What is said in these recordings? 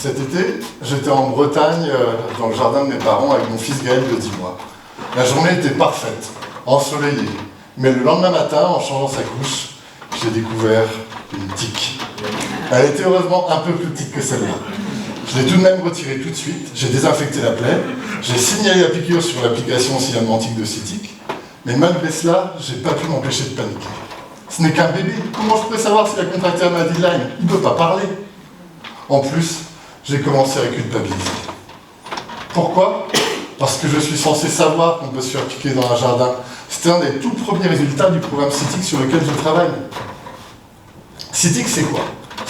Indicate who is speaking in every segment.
Speaker 1: Cet été, j'étais en Bretagne, dans le jardin de mes parents, avec mon fils Gaël de 10 mois. La journée était parfaite, ensoleillée. Mais le lendemain matin, en changeant sa couche, j'ai découvert une tique. Elle était heureusement un peu plus petite que celle-là. Je l'ai tout de même retirée tout de suite, j'ai désinfecté la plaie, j'ai signalé la piqûre sur l'application signalémentique de Cytic, mais malgré cela, j'ai pas pu m'empêcher de paniquer. Ce n'est qu'un bébé, comment je pourrais savoir s'il a contracté la maladie de Lyme? Il ne peut pas parler. En plus, j'ai commencé à culpabiliser. Pourquoi? Parce que je suis censé savoir qu'on peut se faire piquer dans un jardin. C'était un des tout premiers résultats du programme Cytic sur lequel je travaille. Cytic, c'est quoi?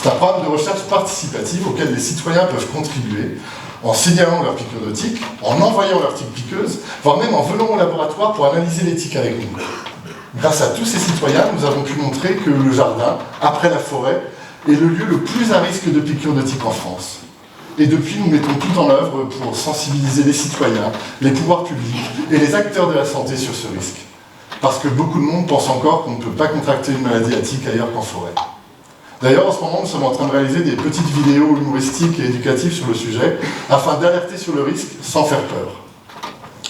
Speaker 1: C'est un programme de recherche participative auquel les citoyens peuvent contribuer en signalant leur piqûre de tique, en envoyant leur tique piqueuse, voire même en venant au laboratoire pour analyser les tiques avec nous. Grâce à tous ces citoyens, nous avons pu montrer que le jardin, après la forêt, est le lieu le plus à risque de piqûre de tique en France. Et depuis, nous mettons tout en œuvre pour sensibiliser les citoyens, les pouvoirs publics et les acteurs de la santé sur ce risque. Parce que beaucoup de monde pense encore qu'on ne peut pas contracter une maladie à tique ailleurs qu'en forêt. D'ailleurs, en ce moment, nous sommes en train de réaliser des petites vidéos humoristiques et éducatives sur le sujet, afin d'alerter sur le risque sans faire peur.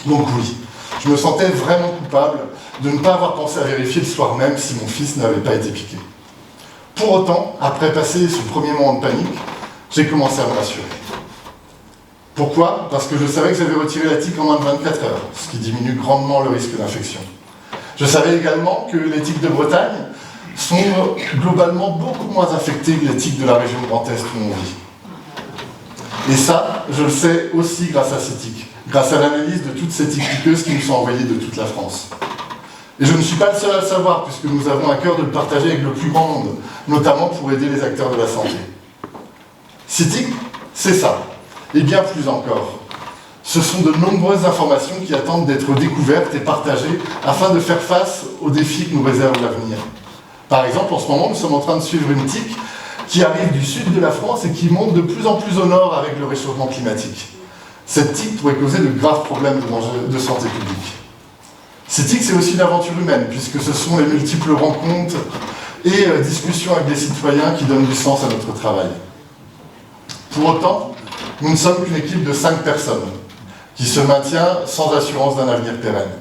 Speaker 1: Donc oui, je me sentais vraiment coupable de ne pas avoir pensé à vérifier le soir même si mon fils n'avait pas été piqué. Pour autant, après passer ce premier moment de panique, j'ai commencé à me rassurer. Pourquoi? Parce que je savais que j'avais retiré la tique en moins de 24 heures, ce qui diminue grandement le risque d'infection. Je savais également que les tiques de Bretagne sont globalement beaucoup moins infectées que les tiques de la région Grand Est où on vit. Et ça, je le sais aussi grâce à ces tiques, grâce à l'analyse de toutes ces tiques piqueuses qui nous sont envoyées de toute la France. Et je ne suis pas le seul à le savoir, puisque nous avons à cœur de le partager avec le plus grand monde, notamment pour aider les acteurs de la santé. Cytic, c'est ça, et bien plus encore. Ce sont de nombreuses informations qui attendent d'être découvertes et partagées afin de faire face aux défis que nous réserve l'avenir. Par exemple, en ce moment, nous sommes en train de suivre une tique qui arrive du sud de la France et qui monte de plus en plus au nord avec le réchauffement climatique. Cette tique pourrait causer de graves problèmes de santé publique. Cytic, c'est aussi une aventure humaine, puisque ce sont les multiples rencontres et discussions avec des citoyens qui donnent du sens à notre travail. Pour autant, nous ne sommes qu'une équipe de 5 personnes, qui se maintient sans assurance d'un avenir pérenne.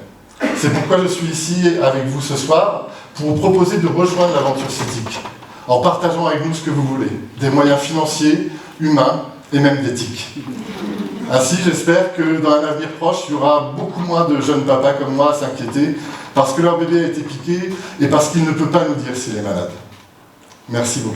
Speaker 1: C'est pourquoi je suis ici avec vous ce soir, pour vous proposer de rejoindre l'aventure Cytic, en partageant avec nous ce que vous voulez, des moyens financiers, humains et même d'éthique. Ainsi, j'espère que dans un avenir proche, il y aura beaucoup moins de jeunes papas comme moi à s'inquiéter parce que leur bébé a été piqué et parce qu'il ne peut pas nous dire s'il est malade. Merci beaucoup.